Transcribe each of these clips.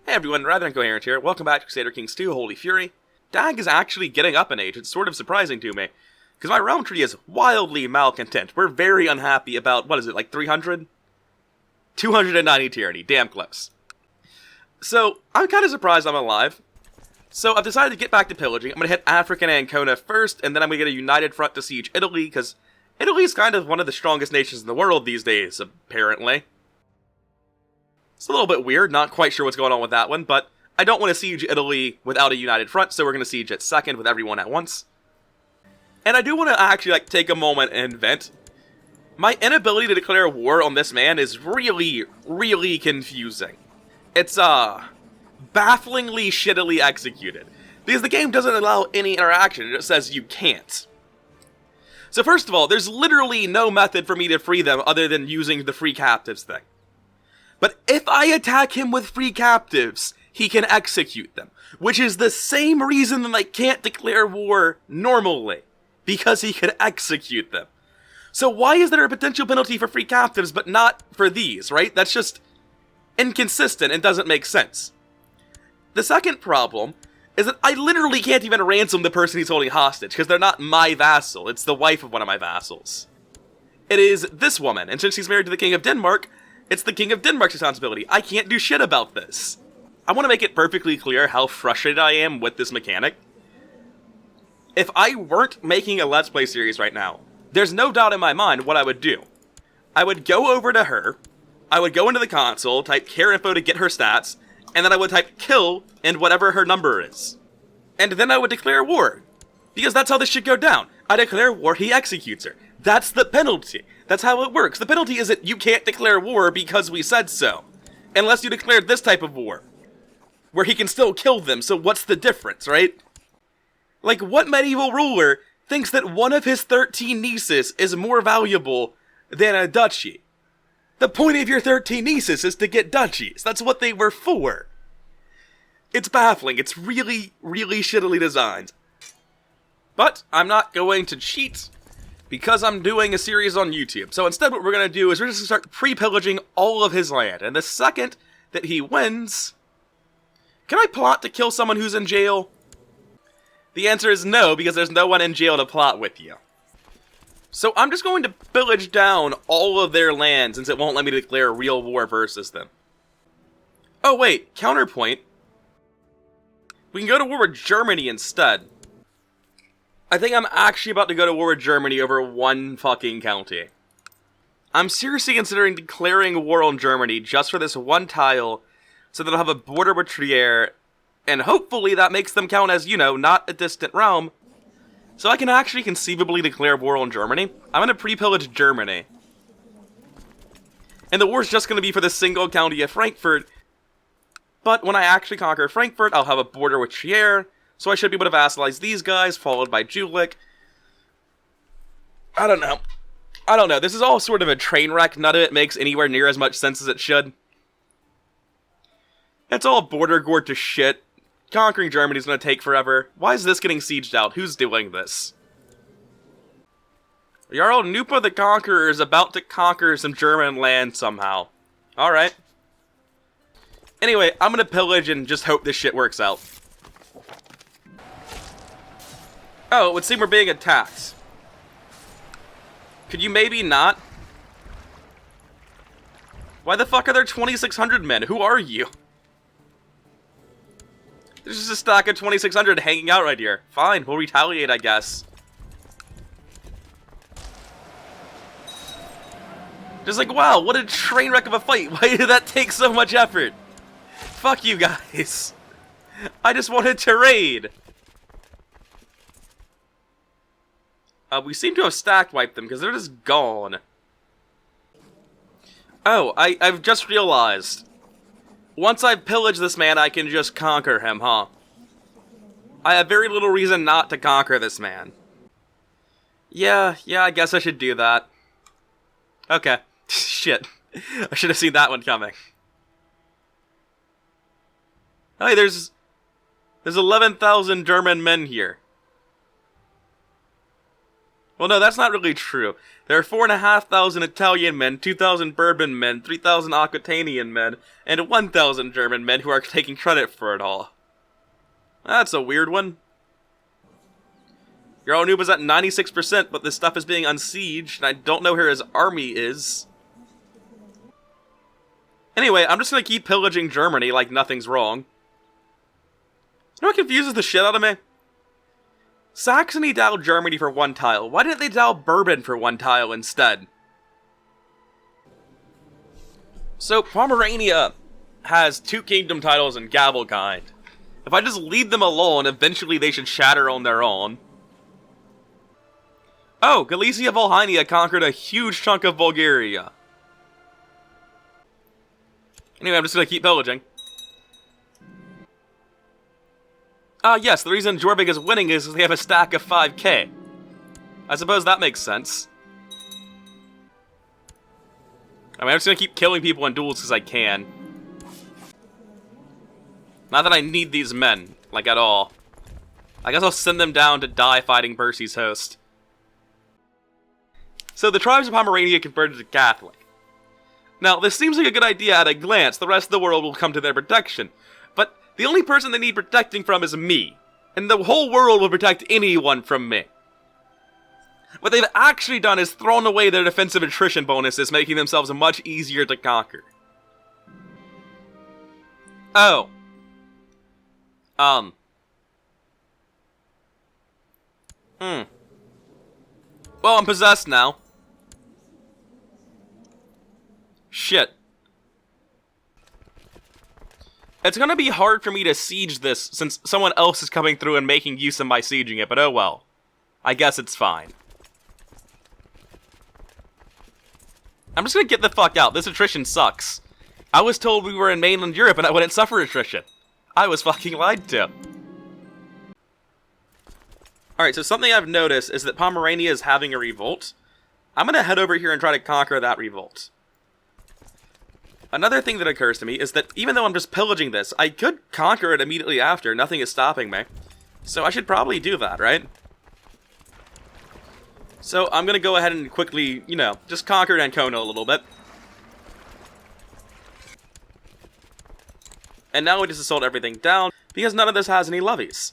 Hey everyone, rather Incoherent here. Welcome back to Crusader Kings 2, Holy Fury. Dag is actually getting up in age. It's sort of surprising to me. Because my realm tree is wildly malcontent. We're very unhappy about, what is it, like 300? 290 tyranny. Damn close. So, I'm kind of surprised I'm alive. So, I've decided to get back to pillaging. I'm going to hit Africa and Ancona first, and then I'm going to get a united front to siege Italy, because Italy is kind of one of the strongest nations in the world these days, apparently. It's a little bit weird, not quite sure what's going on with that one, but I don't want to siege Italy without a united front, so we're going to siege it second with everyone at once. And I do want to actually take a moment and vent. My inability to declare war on this man is really, really confusing. It's, bafflingly shittily executed. Because the game doesn't allow any interaction, it just says you can't. So first of all, there's literally no method for me to free them other than using the free captives thing. But if I attack him with free captives, he can execute them. Which is the same reason that I can't declare war normally. Because he can execute them. So why is there a potential penalty for free captives but not for these, right? That's just inconsistent and doesn't make sense. The second problem is that I literally can't even ransom the person he's holding hostage because they're not my vassal. It's the wife of one of my vassals. It is this woman, and since she's married to the King of Denmark, it's the King of Denmark's responsibility. I can't do shit about this. I want to make it perfectly clear how frustrated I am with this mechanic. If I weren't making a Let's Play series right now, there's no doubt in my mind what I would do. I would go over to her, I would go into the console, type care info to get her stats, and then I would type kill and whatever her number is. And then I would declare war. Because that's how this should go down. I declare war, he executes her. That's the penalty. That's how it works. The penalty isn't you can't declare war because we said so. Unless you declared this type of war. Where he can still kill them, so what's the difference, right? Like, what medieval ruler thinks that one of his 13 nieces is more valuable than a duchy? The point of your 13 nieces is to get duchies. That's what they were for. It's baffling. It's really, really shittily designed. But I'm not going to cheat because I'm doing a series on YouTube. So instead what we're going to do is we're just going to start pre-pillaging all of his land. And the second that he wins... Can I plot to kill someone who's in jail? The answer is no, because there's no one in jail to plot with you. So I'm just going to pillage down all of their land since it won't let me declare real war versus them. Oh wait, counterpoint. We can go to war with Germany instead. I think I'm actually about to go to war with Germany over one fucking county. I'm seriously considering declaring war on Germany just for this one tile, so that I'll have a border with Trier, and hopefully that makes them count as, you know, not a distant realm. So I can actually conceivably declare war on Germany. I'm going to pre-pillage Germany. And the war's just going to be for the single county of Frankfurt. But when I actually conquer Frankfurt, I'll have a border with Trier, so I should be able to vassalize these guys, followed by Jülich. I don't know. This is all sort of a train wreck. None of it makes anywhere near as much sense as it should. It's all border gore to shit. Conquering Germany is going to take forever. Why is this getting sieged out? Who's doing this? Jarl Nupa the Conqueror is about to conquer some German land somehow. Alright. Anyway, I'm going to pillage and just hope this shit works out. Oh, it would seem we're being attacked. Could you maybe not? Why the fuck are there 2,600 men? Who are you? There's just a stack of 2,600 hanging out right here. Fine, we'll retaliate, I guess. Just like, wow, what a train wreck of a fight. Why did that take so much effort? Fuck you guys. I just wanted to raid. We seem to have stack wiped them because they're just gone. Oh, I've just realized. Once I pillage this man, I can just conquer him, huh? I have very little reason not to conquer this man. Yeah, I guess I should do that. Okay. Shit. I should have seen that one coming. Hey, there's 11,000 German men here. Well, no, that's not really true. There are 4,500 Italian men, 2,000 Bourbon men, 3,000 Aquitanian men, and 1,000 German men who are taking credit for it all. That's a weird one. Jarl Noob is at 96%, but this stuff is being unsieged, and I don't know where his army is. Anyway, I'm just gonna keep pillaging Germany like nothing's wrong. You know what confuses the shit out of me? Saxony dialed Germany for 1 tile. Why didn't they dial Bourbon for 1 tile instead? So, Pomerania has 2 kingdom titles in Gavelkind. If I just leave them alone, eventually they should shatter on their own. Oh, Galicia Volhynia conquered a huge chunk of Bulgaria. Anyway, I'm just gonna keep pillaging. Yes, the reason Jorvik is winning is they have a stack of 5k. I suppose that makes sense. I mean, I'm just gonna keep killing people in duels because I can. Not that I need these men, like, at all. I guess I'll send them down to die fighting Percy's host. So the tribes of Pomerania converted to Catholic. Now, this seems like a good idea at a glance. The rest of the world will come to their protection. But the only person they need protecting from is me. And the whole world will protect anyone from me. What they've actually done is thrown away their defensive attrition bonuses, making themselves much easier to conquer. Oh. Well, I'm possessed now. Shit. It's gonna be hard for me to siege this, since someone else is coming through and making use of my sieging it, but oh well. I guess it's fine. I'm just gonna get the fuck out. This attrition sucks. I was told we were in mainland Europe and I wouldn't suffer attrition. I was fucking lied to. Alright, so something I've noticed is that Pomerania is having a revolt. I'm gonna head over here and try to conquer that revolt. Another thing that occurs to me is that even though I'm just pillaging this, I could conquer it immediately after. Nothing is stopping me. So I should probably do that, right? So I'm gonna go ahead and quickly, you know, just conquer Ancona a little bit. And now we just assault everything down, because none of this has any levies.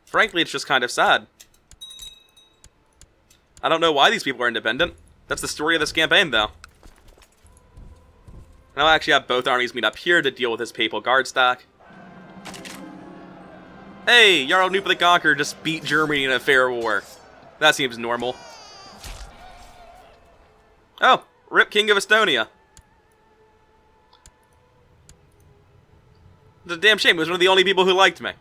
Frankly, it's just kind of sad. I don't know why these people are independent. That's the story of this campaign, though. And I'll actually have both armies meet up here to deal with this papal guard stack. Hey, Jarl Noob the Conqueror just beat Germany in a fair war. That seems normal. Oh, rip King of Estonia. It's a damn shame. He was one of the only people who liked me.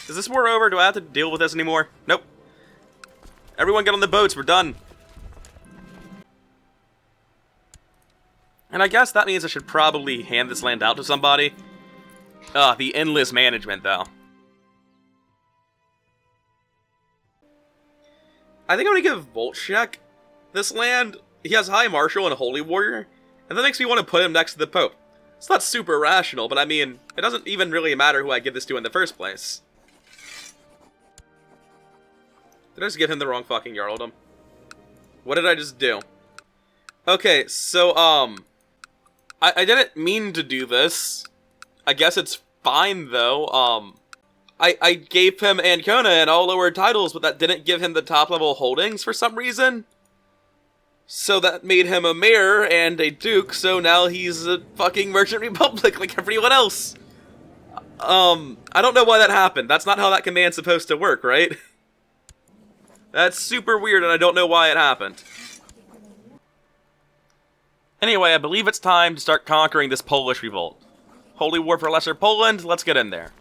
Is this war over? Do I have to deal with this anymore? Nope. Everyone get on the boats. We're done. And I guess that means I should probably hand this land out to somebody. The endless management, though. I think I'm gonna give Voltshek this land. He has High Marshal and a Holy Warrior, and that makes me want to put him next to the Pope. It's not super rational, but I mean, it doesn't even really matter who I give this to in the first place. Did I just give him the wrong fucking Jarldom? What did I just do? Okay, so, I didn't mean to do this. I guess it's fine, though. I gave him Ancona and all lower titles, but that didn't give him the top-level holdings for some reason. So that made him a mayor and a duke, so now he's a fucking merchant republic like everyone else. I don't know why that happened. That's not how that command's supposed to work, right? That's super weird, and I don't know why it happened. Anyway, I believe it's time to start conquering this Polish revolt. Holy War for Lesser Poland, let's get in there.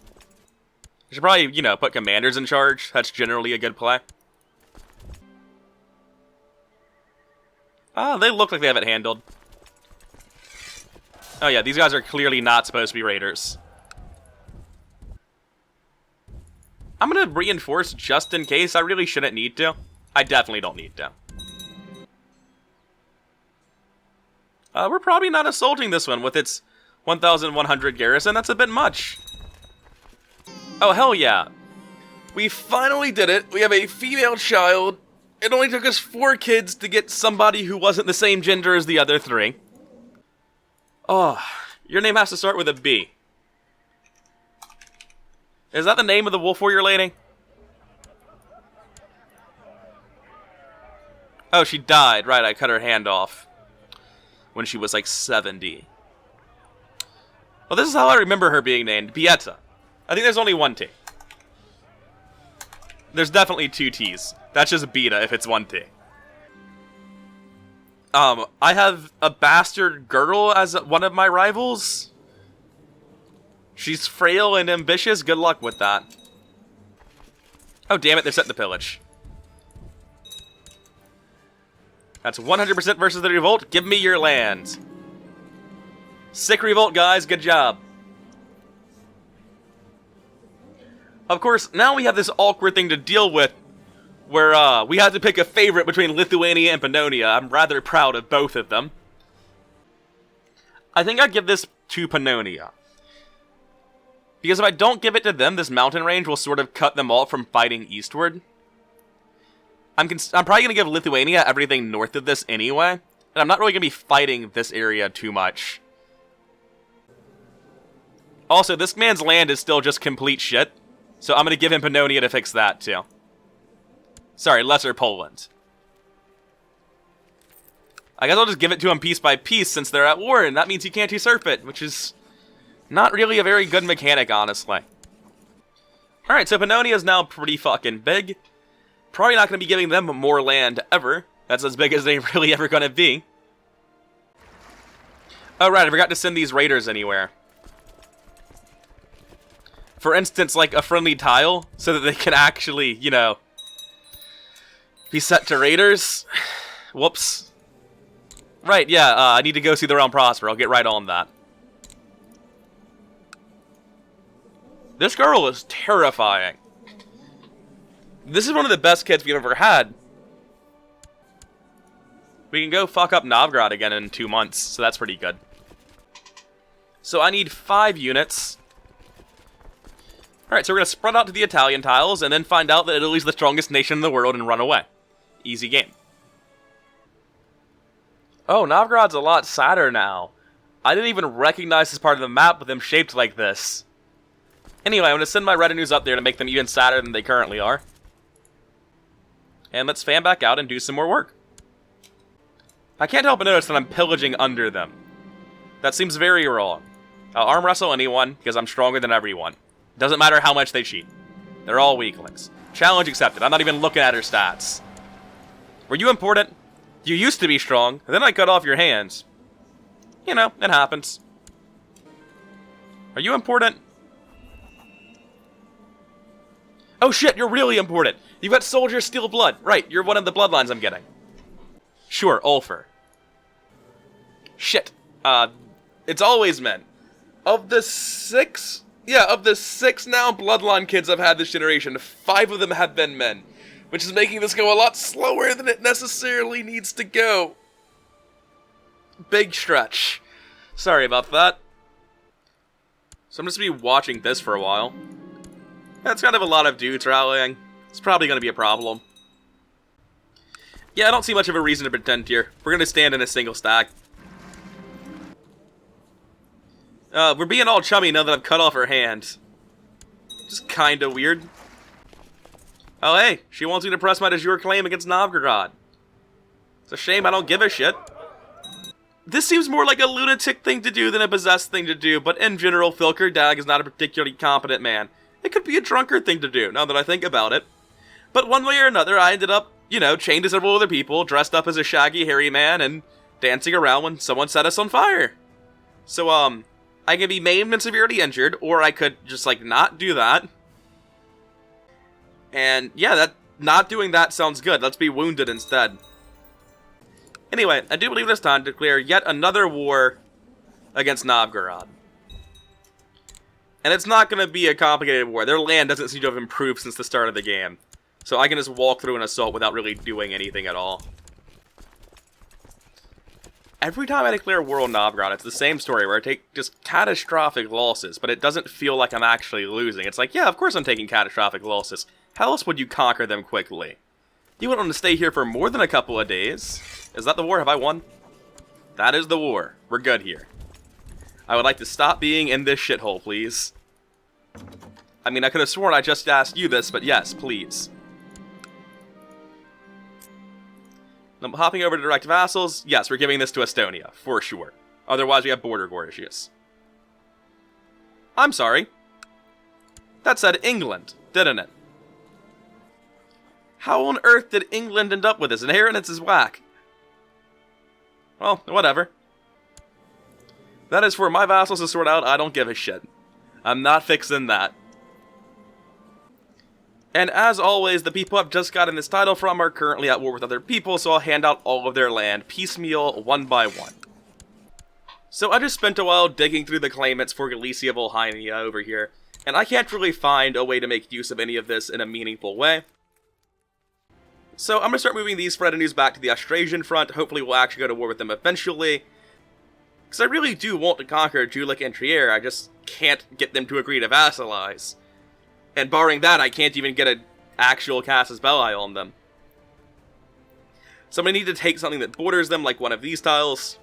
I should probably, you know, put commanders in charge. That's generally a good play. They look like they have it handled. Oh yeah, these guys are clearly not supposed to be raiders. I'm gonna reinforce just in case. I really shouldn't need to. I definitely don't need to. We're probably not assaulting this one with its 1,100 garrison, that's a bit much. Oh, hell yeah. We finally did it. We have a female child. It only took us 4 kids to get somebody who wasn't the same gender as the other 3. Oh, your name has to start with a B. Is that the name of the wolf warrior lady? Oh, she died. Right, I cut her hand off when she was like 70. Well, this is how I remember her being named. Pieta. I think there's only 1 T. There's definitely 2 T's. That's just beta if it's 1 T. I have a bastard girl as one of my rivals. She's frail and ambitious. Good luck with that. Oh, damn it. They're setting the pillage. That's 100% versus the revolt. Give me your land. Sick revolt, guys. Good job. Of course, now we have this awkward thing to deal with where we have to pick a favorite between Lithuania and Pannonia. I'm rather proud of both of them. I think I'd give this to Pannonia. Because if I don't give it to them, this mountain range will sort of cut them off from fighting eastward. I'm probably going to give Lithuania everything north of this anyway, and I'm not really going to be fighting this area too much. Also, this man's land is still just complete shit, so I'm going to give him Pannonia to fix that too. Sorry, Lesser Poland. I guess I'll just give it to him piece by piece since they're at war, and that means he can't usurp it, which is not really a very good mechanic, honestly. Alright, so Pannonia is now pretty fucking big. Probably not going to be giving them more land ever. That's as big as they're really ever going to be. Oh right, I forgot to send these raiders anywhere. For instance, like a friendly tile, so that they can actually, you know, be set to raiders. Whoops. Right, yeah, I need to go see the realm prosper. I'll get right on that. This girl is terrifying. This is one of the best kids we've ever had. We can go fuck up Novgorod again in 2 months, so that's pretty good. So I need 5 units. Alright, so we're going to spread out to the Italian tiles, and then find out that Italy's the strongest nation in the world and run away. Easy game. Oh, Novgorod's a lot sadder now. I didn't even recognize this part of the map with them shaped like this. Anyway, I'm going to send my retinues up there to make them even sadder than they currently are. And let's fan back out and do some more work. I can't help but notice that I'm pillaging under them. That seems very wrong. I'll arm wrestle anyone, because I'm stronger than everyone. Doesn't matter how much they cheat. They're all weaklings. Challenge accepted. I'm not even looking at her stats. Were you important? You used to be strong, and then I cut off your hands. You know, it happens. Are you important? Oh shit, you're really important. You've got soldier steel blood. Right, you're one of the bloodlines I'm getting. Sure, Ulfer. Shit. It's always men. Of the 6... Yeah, of the 6 now bloodline kids I've had this generation, 5 of them have been men. Which is making this go a lot slower than it necessarily needs to go. Big stretch. Sorry about that. So I'm just going to be watching this for a while. That's kind of a lot of dudes rallying. It's probably going to be a problem. Yeah, I don't see much of a reason to pretend here. We're going to stand in a single stack. We're being all chummy now that I've cut off her hand. Just kinda weird. Oh hey, she wants me to press my de jure claim against Novgorod. It's a shame I don't give a shit. This seems more like a lunatic thing to do than a possessed thing to do, but in general, Filker Dag is not a particularly competent man. It could be a drunkard thing to do, now that I think about it. But one way or another, I ended up, you know, chained to several other people, dressed up as a shaggy, hairy man, and dancing around when someone set us on fire. So, I can be maimed and severely injured, or I could just, like, not do that. And, yeah, not doing that sounds good. Let's be wounded instead. Anyway, I do believe this time to declare yet another war against Novgorod. And it's not going to be a complicated war. Their land doesn't seem to have improved since the start of the game. So I can just walk through an assault without really doing anything at all. Every time I declare war on Novgorod, it's the same story where I take just catastrophic losses, but it doesn't feel like I'm actually losing. It's like, yeah, of course I'm taking catastrophic losses. How else would you conquer them quickly? You went on to stay here for more than a couple of days. Is that the war? Have I won? That is the war. We're good here. I would like to stop being in this shithole, please. I mean, I could have sworn I just asked you this, but yes, please. I'm hopping over to direct vassals. Yes, we're giving this to Estonia, for sure. Otherwise, we have border war issues. I'm sorry. That said England, didn't it? How on earth did England end up with this? Inheritance is whack. Well, whatever. That is for my vassals to sort out. I don't give a shit. I'm not fixing that. And as always, the people I've just gotten this title from are currently at war with other people, so I'll hand out all of their land piecemeal, one by one. So I just spent a while digging through the claimants for Galicia Volhynia over here, and I can't really find a way to make use of any of this in a meaningful way. So I'm going to start moving these retinues back to the Austrasian front. Hopefully we'll actually go to war with them eventually. Because I really do want to conquer Julich and Trier, I just can't get them to agree to vassalize. And barring that, I can't even get an actual Casus Belli on them. So I'm going to need to take something that borders them, like one of these tiles,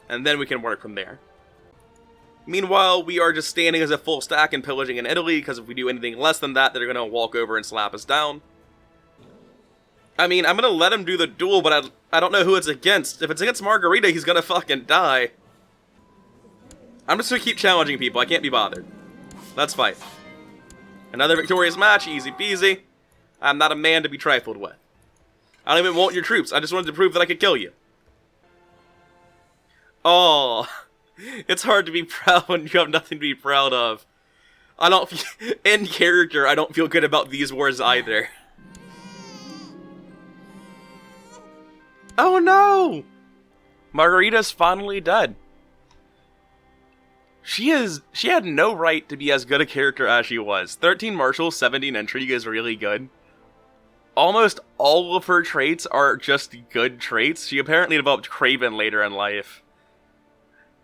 and then we can work from there. Meanwhile, we are just standing as a full stack and pillaging in Italy, because if we do anything less than that, they're going to walk over and slap us down. I mean, I'm going to let him do the duel, but I don't know who it's against. If it's against Margarita, he's going to fucking die. I'm just going to keep challenging people. I can't be bothered. Let's fight. Another victorious match, easy peasy. I'm not a man to be trifled with. I don't even want your troops. I just wanted to prove that I could kill you. Oh, it's hard to be proud when you have nothing to be proud of. In character, I don't feel good about these wars either. Oh no! Margarita's finally dead. She had no right to be as good a character as she was. 13 martial, 17 intrigue is really good. Almost all of her traits are just good traits. She apparently developed Craven later in life.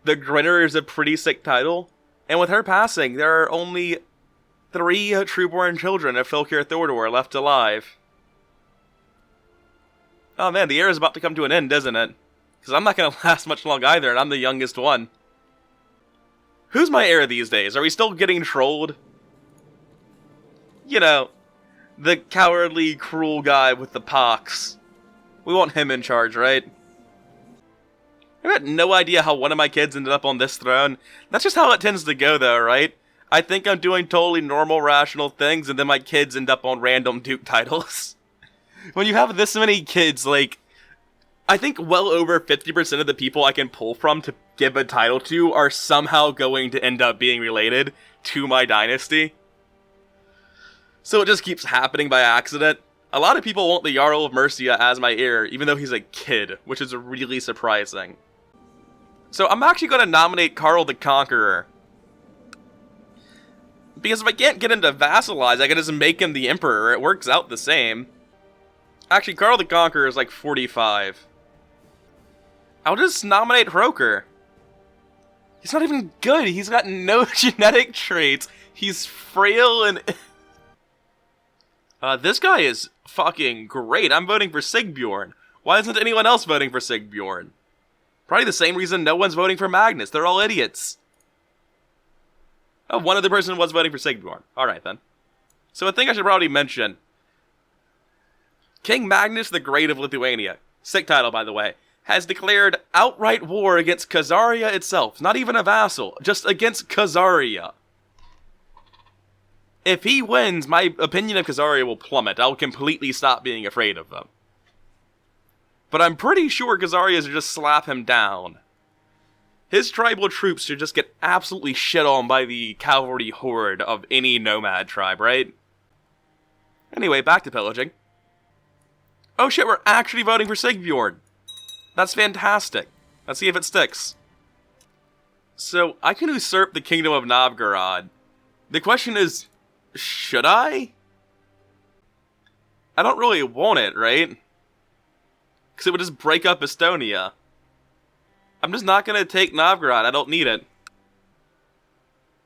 The Grinner is a pretty sick title. And with her passing, there are only 3 trueborn children of Filkir Thordor left alive. Oh man, the era is about to come to an end, isn't it? Because I'm not going to last much long either, and I'm the youngest one. Who's my heir these days? Are we still getting trolled? You know, the cowardly, cruel guy with the pox. We want him in charge, right? I got no idea how one of my kids ended up on this throne. That's just how it tends to go, though, right? I think I'm doing totally normal, rational things, and then my kids end up on random Duke titles. When you have this many kids, like, I think well over 50% of the people I can pull from to give a title to are somehow going to end up being related to my dynasty. So it just keeps happening by accident. A lot of people want the Jarl of Mercia as my heir, even though he's a kid, which is really surprising. So I'm actually going to nominate Karl the Conqueror. Because if I can't get him to vassalize, I can just make him the emperor. It works out the same. Actually, Karl the Conqueror is like 45. I'll just nominate Hroker. He's not even good. He's got no genetic traits. He's frail and... this guy is fucking great. I'm voting for Sigbjorn. Why isn't anyone else voting for Sigbjorn? Probably the same reason no one's voting for Magnus. They're all idiots. Oh, one other person was voting for Sigbjorn. Alright then. So I think I should probably mention... King Magnus the Great of Lithuania, sick title by the way, has declared outright war against Khazaria itself. Not even a vassal, just against Khazaria. If he wins, my opinion of Khazaria will plummet. I'll completely stop being afraid of them. But I'm pretty sure Khazaria should just slap him down. His tribal troops should just get absolutely shit on by the cavalry horde of any nomad tribe, right? Anyway, back to pillaging. Oh shit, we're actually voting for Sigbjorn. That's fantastic. Let's see if it sticks. So, I can usurp the Kingdom of Novgorod. The question is, should I? I don't really want it, right? Because it would just break up Estonia. I'm just not gonna take Novgorod. I don't need it.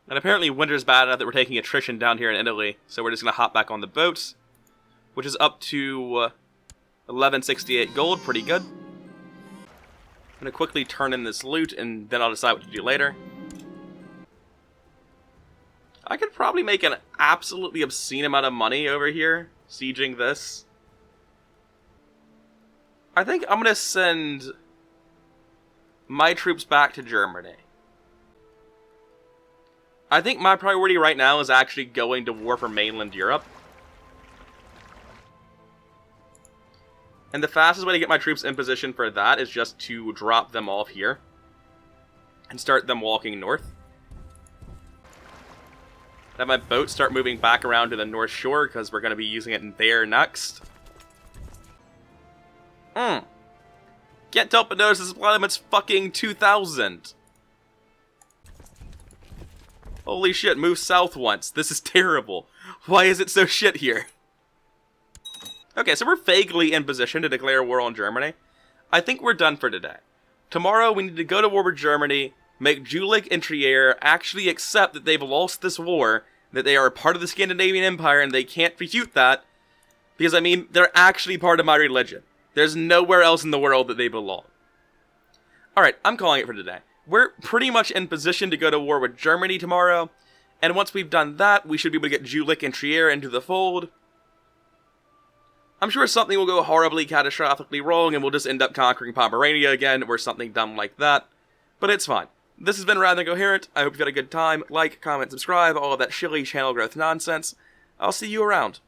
And apparently winter's bad enough that we're taking attrition down here in Italy, so we're just gonna hop back on the boats, which is up to 1168 gold, pretty good. I'm gonna quickly turn in this loot, and then I'll decide what to do later. I could probably make an absolutely obscene amount of money over here, sieging this. I think I'm gonna send my troops back to Germany. I think my priority right now is actually going to war for mainland Europe. And the fastest way to get my troops in position for that is just to drop them off here and start them walking north. Have my boats start moving back around to the North Shore because we're going to be using it there next. Can't help but notice the supply limit's fucking 2,000. Holy shit, move south once. This is terrible. Why is it so shit here? Okay, so we're vaguely in position to declare war on Germany. I think we're done for today. Tomorrow we need to go to war with Germany, make Jülich and Trier actually accept that they've lost this war, that they are a part of the Scandinavian Empire and they can't refute that, because, I mean, they're actually part of my religion. There's nowhere else in the world that they belong. Alright, I'm calling it for today. We're pretty much in position to go to war with Germany tomorrow, and once we've done that, we should be able to get Jülich and Trier into the fold. I'm sure something will go horribly, catastrophically wrong, and we'll just end up conquering Pomerania again, or something dumb like that. But it's fine. This has been Rather Incoherent. I hope you've had a good time. Like, comment, subscribe, all of that shilly channel growth nonsense. I'll see you around.